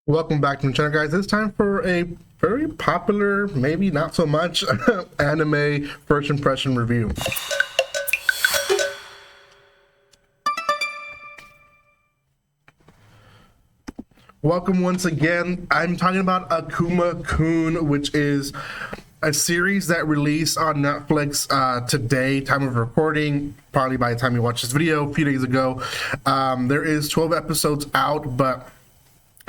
Welcome back to my channel, guys. It's time for a very popular, maybe not so much, anime first impression review. Welcome once again. I'm talking about Akuma-kun, which is a series that released on Netflix today, time of recording, probably by the time you watch this video, a few days ago. There is 12 episodes out, but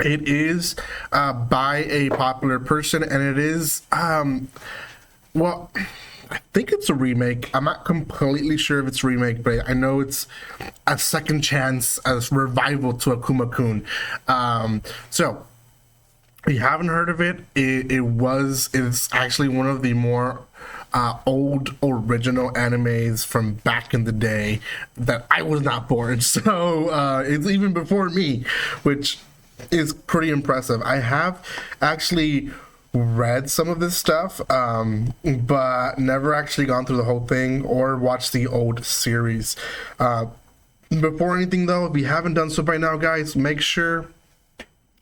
it is by a popular person, and it is, well, I think it's a remake. I'm not completely sure if it's a remake, but I know it's a second chance, a revival to Akuma-kun. So, if you haven't heard of it, it's actually one of the more old original animes from back in the day that I was not born. So, it's even before me, which is pretty impressive. I have actually read some of this stuff, but never actually gone through the whole thing or watched the old series. Before anything though, if you haven't done so by now, guys, make sure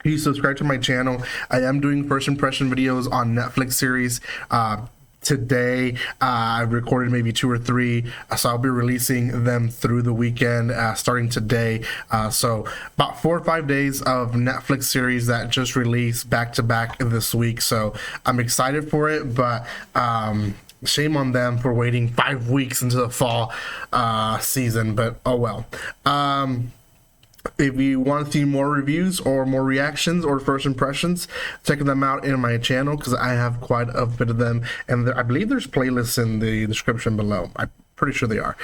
you subscribe to my channel. I am doing first impression videos on Netflix series. Today, I recorded maybe 2 or 3, so I'll be releasing them through the weekend, starting today. So about 4 or 5 days of Netflix series that just released back to back this week. So I'm excited for it, but shame on them for waiting 5 weeks into the fall season, but oh well. If you want to see more reviews or more reactions or first impressions, check them out in my channel because I have quite a bit of them, and I believe there's playlists in the description below. I'm pretty sure they are.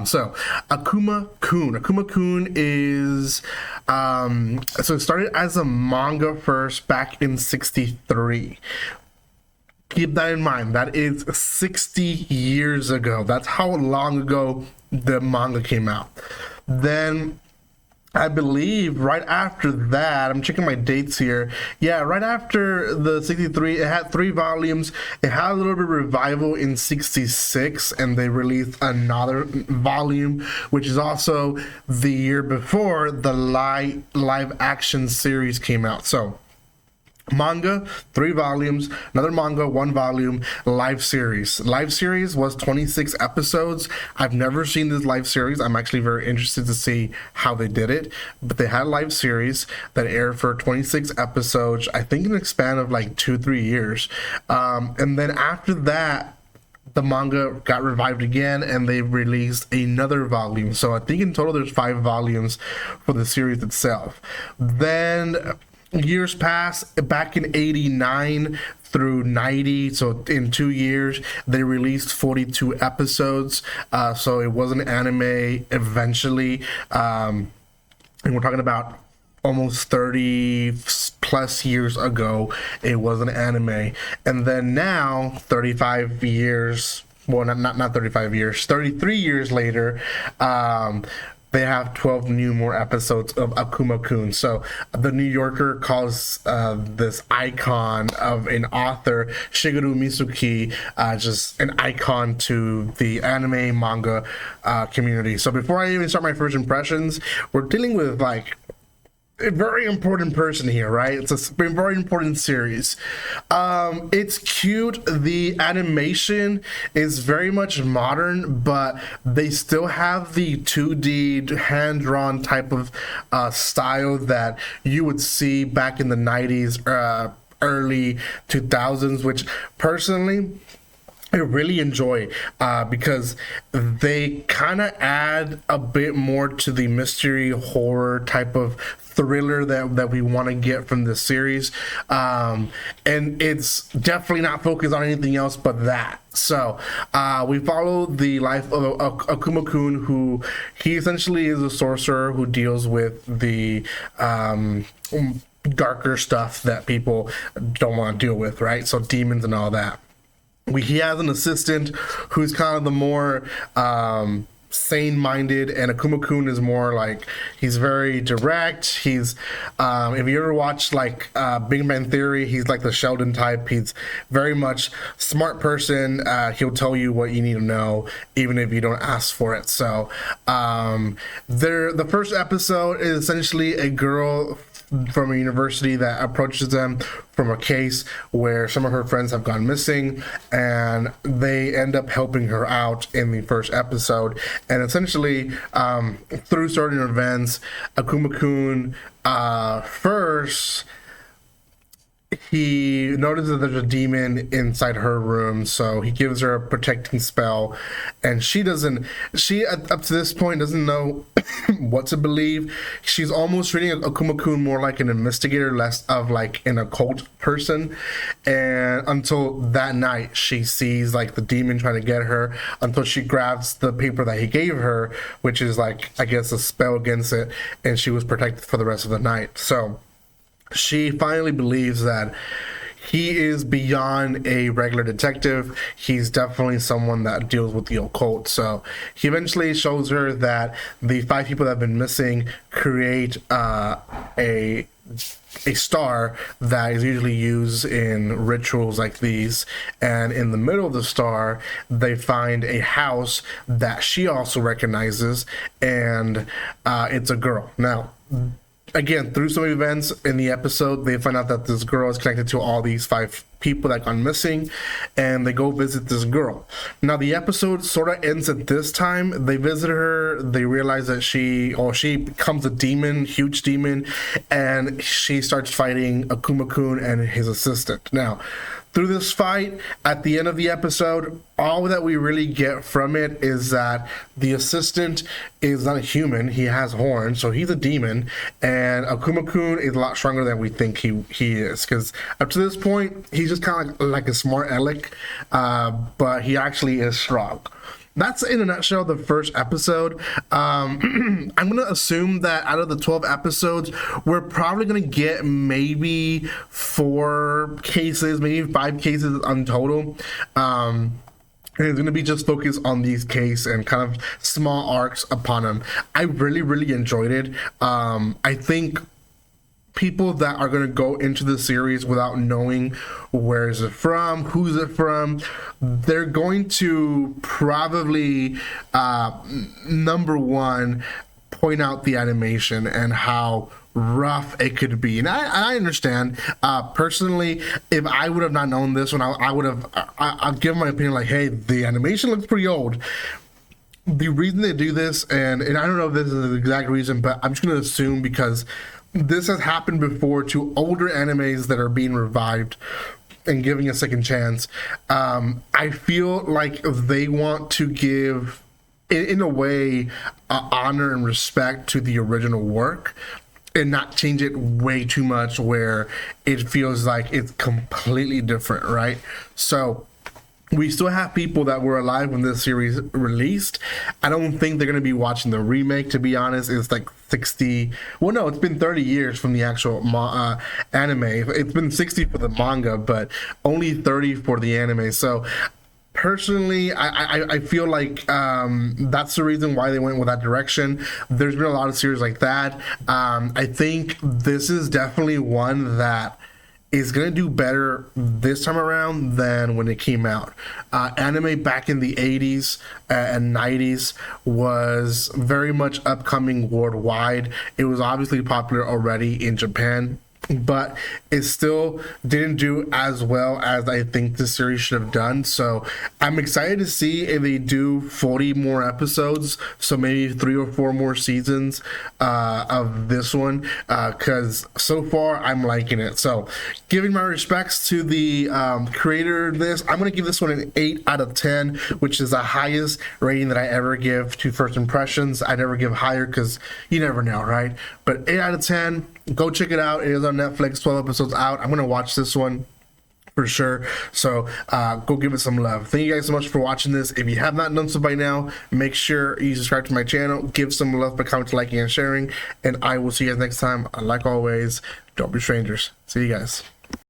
So Akuma-kun. Akuma-kun is so it started as a manga first back in '63. Keep that in mind. That is 60 years ago. That's how long ago the manga came out. Then I believe right after that, I'm checking my dates here. Yeah, right after the 63, it had 3 volumes. It had a little bit of revival in 66, and they released another volume, which is also the year before the live action series came out. So manga 3 volumes, another manga 1 volume, live series was 26 episodes. I've never seen this live series. I'm actually very interested to see how they did it, but they had a live series that aired for 26 episodes, I think in a span of like 2-3 years, and then after that the manga got revived again and they released another volume. So I think in total there's 5 volumes for the series itself. Then years pass. Back in 89 through 90, so in 2 years they released 42 episodes, so it was an anime eventually, and we're talking about almost 30 plus years ago it was an anime. And then now 35 years, well, not 35 years, 33 years later, they have 12 more episodes of Akuma-kun. So the New Yorker calls this icon of an author, Shigeru Mizuki, just an icon to the anime manga community. So before I even start my first impressions, we're dealing with like a very important person here, right? It's a very important series. It's cute. The animation is very much modern, but they still have the 2D hand-drawn type of style that you would see back in the 90s, early 2000s, which personally I really enjoy, because they kind of add a bit more to the mystery horror type of thriller that we want to get from this series, and it's definitely not focused on anything else but that. So we follow the life of Akuma-kun, who he essentially is a sorcerer who deals with the darker stuff that people don't want to deal with, right? So demons and all that. He has an assistant who's kind of the more sane-minded, and Akuma-kun is more like, he's very direct. He's if you ever watch like Big Bang Theory, he's like the Sheldon type. He's very much smart person. He'll tell you what you need to know even if you don't ask for it. So the first episode is essentially a girl from a university that approaches them from a case where some of her friends have gone missing, and they end up helping her out in the first episode. And essentially, through certain events, Akuma-kun first, he notices that there's a demon inside her room, so he gives her a protecting spell, and she up to this point doesn't know what to believe. She's almost treating Akuma-kun more like an investigator, less of like an occult person, and until that night she sees like the demon trying to get her, until she grabs the paper that he gave her, which is like, I guess, a spell against it, and she was protected for the rest of the night. So she finally believes that he is beyond a regular detective. He's definitely someone that deals with the occult. So he eventually shows her that the 5 people that have been missing create a star that is usually used in rituals like these, and in the middle of the star they find a house that she also recognizes, and it's a girl. Now, again, through some events in the episode, they find out that this girl is connected to all these 5 people that gone missing, and they go visit this girl. Now, the episode sort of ends at this time. They visit her, they realize that she becomes a demon, huge demon, and she starts fighting Akuma-kun and his assistant. Now, through this fight, at the end of the episode, all that we really get from it is that the assistant is not a human. He has horns, so he's a demon, and Akuma-kun is a lot stronger than we think he is, because up to this point, he's just kind of like a smart aleck, but he actually is strong. That's, in a nutshell, the first episode. I'm going to assume that out of the 12 episodes, we're probably going to get maybe 4 cases, maybe 5 cases on total. And it's going to be just focused on these cases and kind of small arcs upon them. I really, really enjoyed it. I think people that are going to go into the series without knowing where is it from, who's it from, they're going to probably, number one, point out the animation and how rough it could be. And I understand, personally, if I would have not known this one, I would have, I'll give my opinion like, hey, the animation looks pretty old. The reason they do this, and I don't know if this is the exact reason, but I'm just going to assume because this has happened before to older animes that are being revived and giving a second chance. I feel like they want to give, in a way, honor and respect to the original work and not change it way too much where it feels like it's completely different, right? So we still have people that were alive when this series released. I don't think they're going to be watching the remake, to be honest. It's like 60, well, no, it's been 30 years from the actual anime. It's been 60 for the manga, but only 30 for the anime. So personally, I feel like that's the reason why they went with that direction. There's been a lot of series like that. I think this is definitely one that is going to do better this time around than when it came out. Anime back in the 80s and 90s was very much upcoming worldwide. It was obviously popular already in Japan, but it still didn't do as well as I think the series should have done. So I'm excited to see if they do 40 more episodes, so maybe 3 or 4 more seasons of this one, because so far I'm liking it. So giving my respects to the creator of this, I'm going to give this one an 8 out of 10, which is the highest rating that I ever give to first impressions. I never give higher because you never know, right? But 8 out of 10. Go check it out. It is on Netflix, 12 episodes out. I'm going to watch this one for sure. So go give it some love. Thank you guys so much for watching this. If you have not done so by now, make sure you subscribe to my channel. Give some love by commenting, liking, and sharing. And I will see you guys next time. Like always, don't be strangers. See you guys.